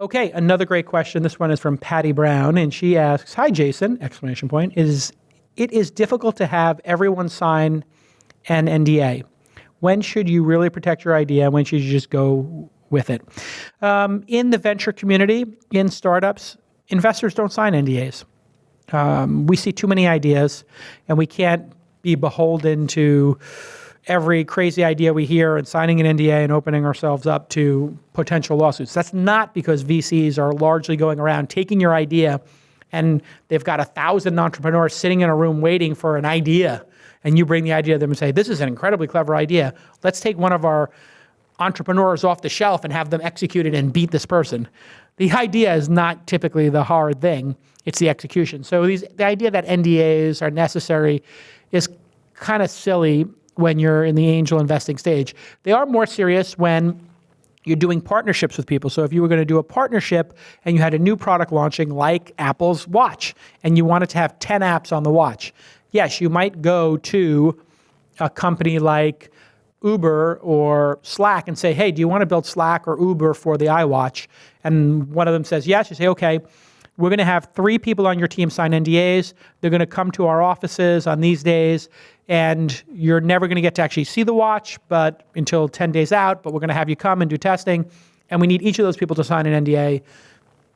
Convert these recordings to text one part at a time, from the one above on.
Okay, another great question. This one is from Patty Brown, and she asks, "Hi, Jason!" Exclamation point. It is difficult to have everyone sign an NDA. When should you really protect your idea? When should you just go with it? In the venture community, in startups, investors don't sign NDAs. We see too many ideas, and we can't be beholden to every crazy idea we hear and signing an NDA and opening ourselves up to potential lawsuits. That's not because VCs are largely going around taking your idea and they've got 1,000 entrepreneurs sitting in a room waiting for an idea, and you bring the idea to them and say, this is an incredibly clever idea. Let's take one of our entrepreneurs off the shelf and have them execute it and beat this person. The idea is not typically the hard thing. It's the execution. So the idea that NDAs are necessary is kind of silly when you're in the angel investing stage. They are more serious when you're doing partnerships with people. So if you were going to do a partnership and you had a new product launching like Apple's watch and you wanted to have 10 apps on the watch, yes, you might go to a company like Uber or Slack and say, hey, do you want to build Slack or Uber for the iWatch? And one of them says yes. You say, okay, we're going to have 3 people on your team sign NDAs. They're going to come to our offices on these days, and you're never going to get to actually see the watch but until 10 days out, but we're going to have you come and do testing, and we need each of those people to sign an NDA,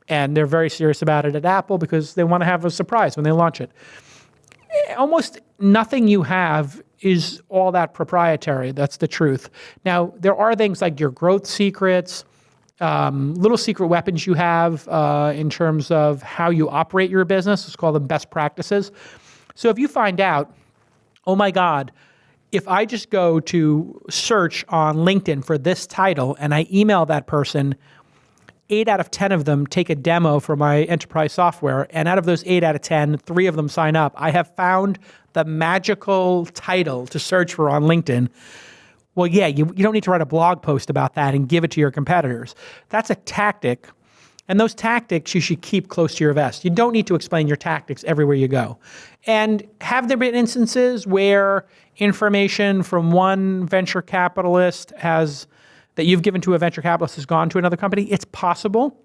and they're very serious about it at Apple because they want to have a surprise when they launch it. Almost nothing you have is all that proprietary. That's the truth. Now, there are things like your growth secrets, little secret weapons you have in terms of how you operate your business. Let's call them best practices. So if you find out, oh my God, if I just go to search on LinkedIn for this title and I email that person, 8 out of 10 of them take a demo for my enterprise software, and out of those 8 out of 10, 3 of them sign up. I have found the magical title to search for on LinkedIn. Well, yeah, you don't need to write a blog post about that and give it to your competitors. That's a tactic, and those tactics you should keep close to your vest. You don't need to explain your tactics everywhere you go. And have there been instances where information from one venture capitalist that you've given to a venture capitalist has gone to another company? It's possible,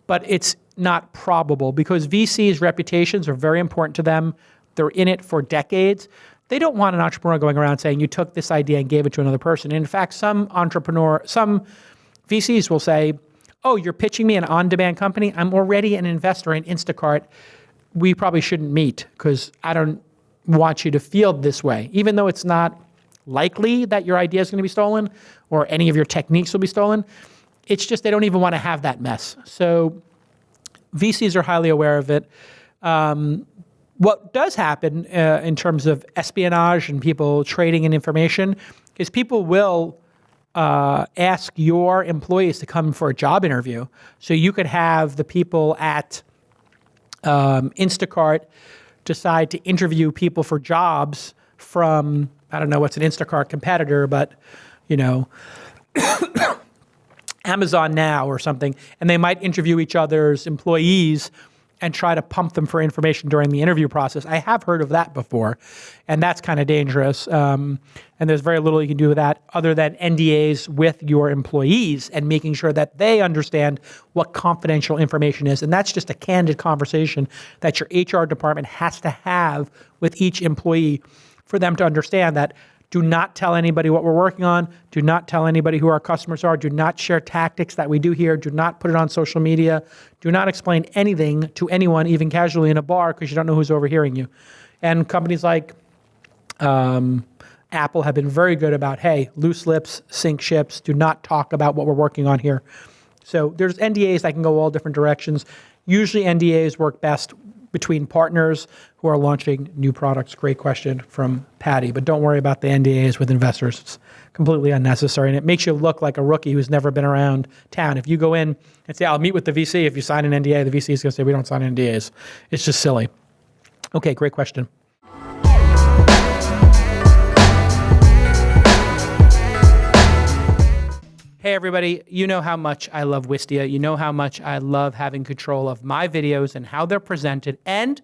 but it's not probable because VCs' reputations are very important to them. They're in it for decades. They don't want an entrepreneur going around saying, you took this idea and gave it to another person. And in fact, some VCs will say, oh, you're pitching me an on-demand company? I'm already an investor in Instacart. We probably shouldn't meet because I don't want you to feel this way. Even though it's not likely that your idea is going to be stolen or any of your techniques will be stolen, it's just they don't even want to have that mess. So VCs are highly aware of it. What does happen in terms of espionage and people trading in information is people will ask your employees to come for a job interview. So you could have the people at Instacart decide to interview people for jobs from, I don't know what's an Instacart competitor, but, Amazon Now or something, and they might interview each other's employees and try to pump them for information during the interview process. I have heard of that before, and that's kind of dangerous. And there's very little you can do with that other than NDAs with your employees and making sure that they understand what confidential information is. And that's just a candid conversation that your HR department has to have with each employee for them to understand that do not tell anybody what we're working on. Do not tell anybody who our customers are. Do not share tactics that we do here. Do not put it on social media. Do not explain anything to anyone, even casually in a bar, because you don't know who's overhearing you. And companies like Apple have been very good about, hey, loose lips, sink ships. Do not talk about what we're working on here. So there's NDAs that can go all different directions. Usually NDAs work best between partners who are launching new products. Great question from Patty, but don't worry about the NDAs with investors. It's completely unnecessary, and it makes you look like a rookie who's never been around town. If you go in and say, I'll meet with the VC, if you sign an NDA, the VC is going to say, we don't sign NDAs. It's just silly. Okay, great question. Hey everybody, you know how much I love Wistia. You know how much I love having control of my videos and how they're presented and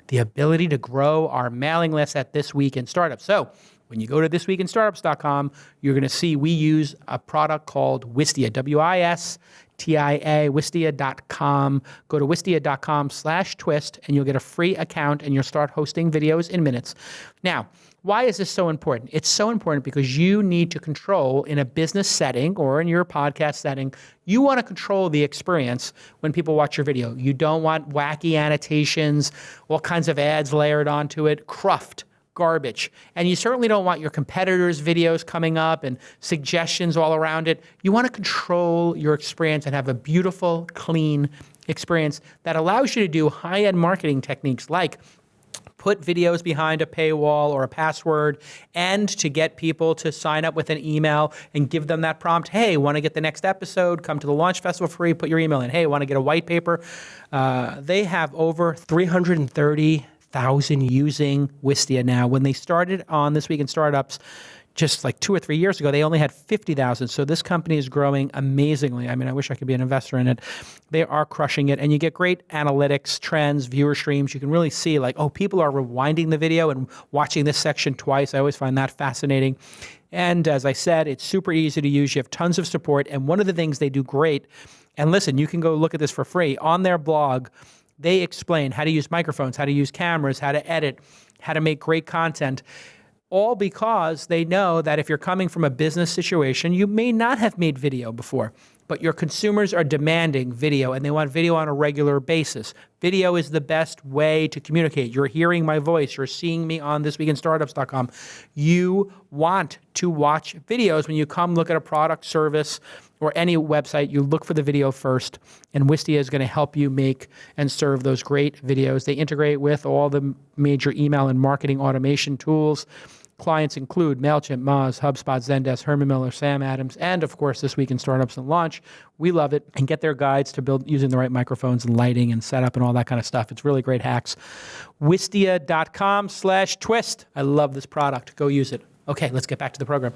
the ability to grow our mailing list at This Week in Startups. So when you go to thisweekinstartups.com, you're going to see we use a product called Wistia, Wistia. TIA, Wistia.com. Go to Wistia.com/twist and you'll get a free account and you'll start hosting videos in minutes. Now, why is this so important? It's so important because you need to control in a business setting or in your podcast setting, you want to control the experience when people watch your video. You don't want wacky annotations, all kinds of ads layered onto it, cruft, garbage. And you certainly don't want your competitors' videos coming up and suggestions all around it. You want to control your experience and have a beautiful, clean experience that allows you to do high-end marketing techniques like put videos behind a paywall or a password, and to get people to sign up with an email and give them that prompt, hey, want to get the next episode, come to the Launch Festival free, put your email in. Hey, want to get a white paper? They have over 330,000 using Wistia now. When they started on This Week in Startups, just like 2 or 3 years ago, they only had 50,000. So this company is growing amazingly. I mean, I wish I could be an investor in it. They are crushing it. And you get great analytics, trends, viewer streams. You can really see like, oh, people are rewinding the video and watching this section twice. I always find that fascinating. And as I said, it's super easy to use. You have tons of support. And one of the things they do great, and listen, you can go look at this for free. On their blog, they explain how to use microphones, how to use cameras, how to edit, how to make great content. All because they know that if you're coming from a business situation, you may not have made video before, but your consumers are demanding video and they want video on a regular basis. Video is the best way to communicate. You're hearing my voice. You're seeing me on thisweekinstartups.com. You want to watch videos when you come look at a product, service, or any website. You look for the video first, and Wistia is going to help you make and serve those great videos. They integrate with all the major email and marketing automation tools. Clients include MailChimp, Moz, HubSpot, Zendesk, Herman Miller, Sam Adams, and of course, This Week in Startups and Launch. We love it. And get their guides to build using the right microphones and lighting and setup and all that kind of stuff. It's really great hacks. Wistia.com/twist. I love this product. Go use it. Okay, let's get back to the program.